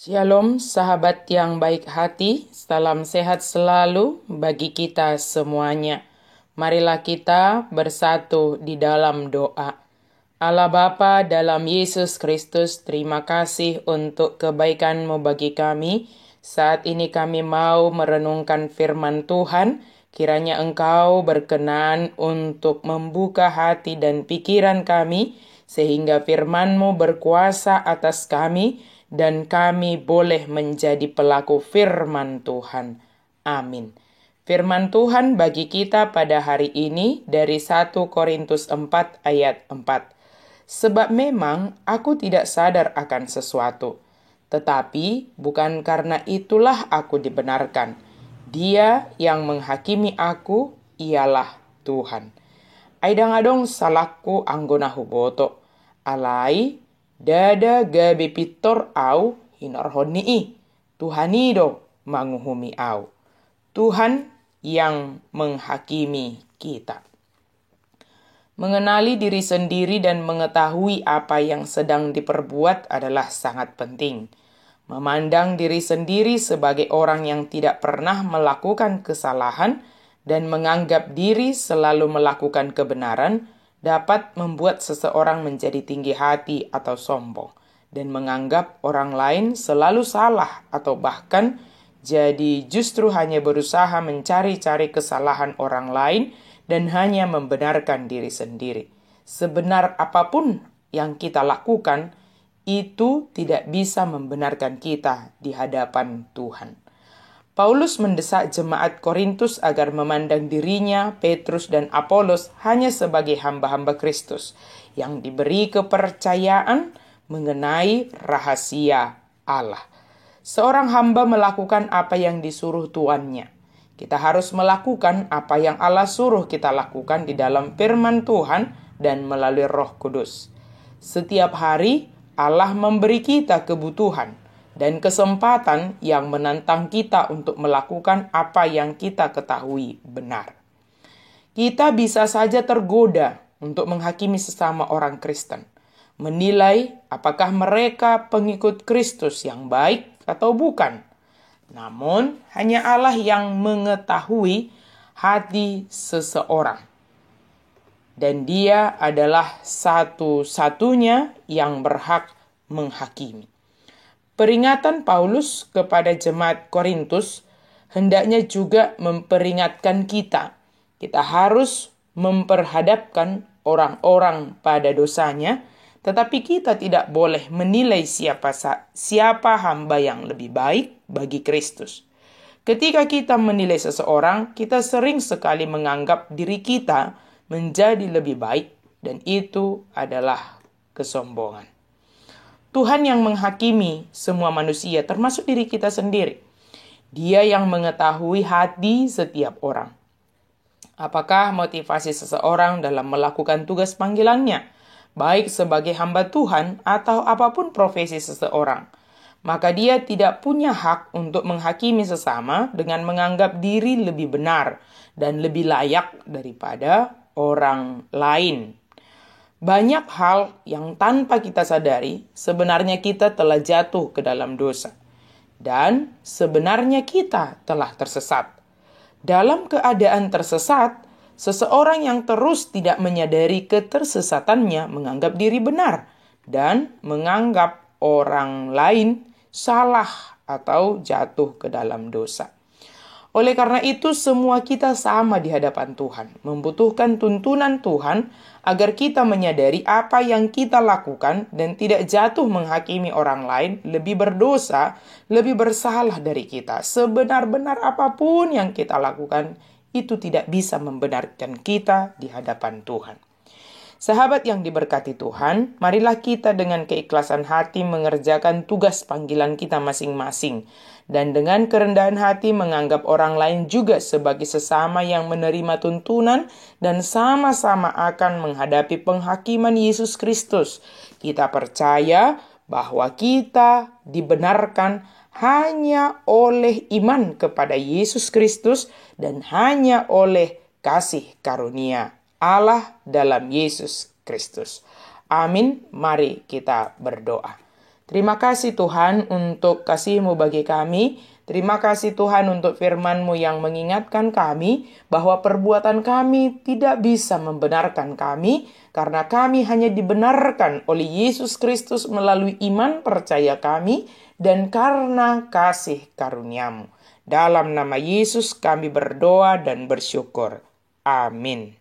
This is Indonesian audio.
Shalom sahabat yang baik hati, salam sehat selalu bagi kita semuanya. Marilah kita bersatu di dalam doa. Allah Bapa dalam Yesus Kristus, terima kasih untuk kebaikan-Mu bagi kami. Saat ini kami mau merenungkan firman Tuhan, kiranya Engkau berkenan untuk membuka hati dan pikiran kami, sehingga firman-Mu berkuasa atas kami, dan kami boleh menjadi pelaku firman Tuhan. Amin. Firman Tuhan bagi kita pada hari ini dari 1 Korintus 4 ayat 4. Sebab memang aku tidak sadar akan sesuatu, tetapi bukan karena itulah aku dibenarkan. Dia yang menghakimi aku ialah Tuhan. Aidang-adong salahku anggona huboto. Alai dada gabe pitor au hinarhoni Tuhanido manguhumi au. Tuhan yang menghakimi kita. Mengenali diri sendiri dan mengetahui apa yang sedang diperbuat adalah sangat penting. Memandang diri sendiri sebagai orang yang tidak pernah melakukan kesalahan dan menganggap diri selalu melakukan kebenaran dapat membuat seseorang menjadi tinggi hati atau sombong dan menganggap orang lain selalu salah atau bahkan jadi justru hanya berusaha mencari-cari kesalahan orang lain dan hanya membenarkan diri sendiri. Sebenar apapun yang kita lakukan, itu tidak bisa membenarkan kita di hadapan Tuhan. Paulus mendesak jemaat Korintus agar memandang dirinya, Petrus dan Apolos hanya sebagai hamba-hamba Kristus yang diberi kepercayaan mengenai rahasia Allah. Seorang hamba melakukan apa yang disuruh tuannya. Kita harus melakukan apa yang Allah suruh kita lakukan di dalam firman Tuhan dan melalui Roh Kudus. Setiap hari Allah memberi kita kebutuhan dan kesempatan yang menantang kita untuk melakukan apa yang kita ketahui benar. Kita bisa saja tergoda untuk menghakimi sesama orang Kristen, menilai apakah mereka pengikut Kristus yang baik atau bukan. Namun, hanya Allah yang mengetahui hati seseorang. Dan Dia adalah satu-satunya yang berhak menghakimi. Peringatan Paulus kepada jemaat Korintus hendaknya juga memperingatkan kita. Kita harus memperhadapkan orang-orang pada dosanya, tetapi kita tidak boleh menilai siapa hamba yang lebih baik bagi Kristus. Ketika kita menilai seseorang, kita sering sekali menganggap diri kita menjadi lebih baik, dan itu adalah kesombongan. Tuhan yang menghakimi semua manusia, termasuk diri kita sendiri. Dia yang mengetahui hati setiap orang. Apakah motivasi seseorang dalam melakukan tugas panggilannya, baik sebagai hamba Tuhan atau apapun profesi seseorang, maka dia tidak punya hak untuk menghakimi sesama dengan menganggap diri lebih benar dan lebih layak daripada orang lain. Banyak hal yang tanpa kita sadari, sebenarnya kita telah jatuh ke dalam dosa. Dan sebenarnya kita telah tersesat. Dalam keadaan tersesat, seseorang yang terus tidak menyadari ketersesatannya menganggap diri benar dan menganggap orang lain salah atau jatuh ke dalam dosa. Oleh karena itu, semua kita sama di hadapan Tuhan, membutuhkan tuntunan Tuhan agar kita menyadari apa yang kita lakukan dan tidak jatuh menghakimi orang lain lebih berdosa, lebih bersalah dari kita. Sebenar-benar apapun yang kita lakukan, itu tidak bisa membenarkan kita di hadapan Tuhan. Sahabat yang diberkati Tuhan, marilah kita dengan keikhlasan hati mengerjakan tugas panggilan kita masing-masing, dan dengan kerendahan hati menganggap orang lain juga sebagai sesama yang menerima tuntunan dan sama-sama akan menghadapi penghakiman Yesus Kristus. Kita percaya bahwa kita dibenarkan hanya oleh iman kepada Yesus Kristus dan hanya oleh kasih karunia Allah dalam Yesus Kristus. Amin. Mari kita berdoa. Terima kasih Tuhan untuk kasih-Mu bagi kami. Terima kasih Tuhan untuk firman-Mu yang mengingatkan kami bahwa perbuatan kami tidak bisa membenarkan kami, karena kami hanya dibenarkan oleh Yesus Kristus melalui iman percaya kami dan karena kasih karunia-Mu. Dalam nama Yesus kami berdoa dan bersyukur. Amin.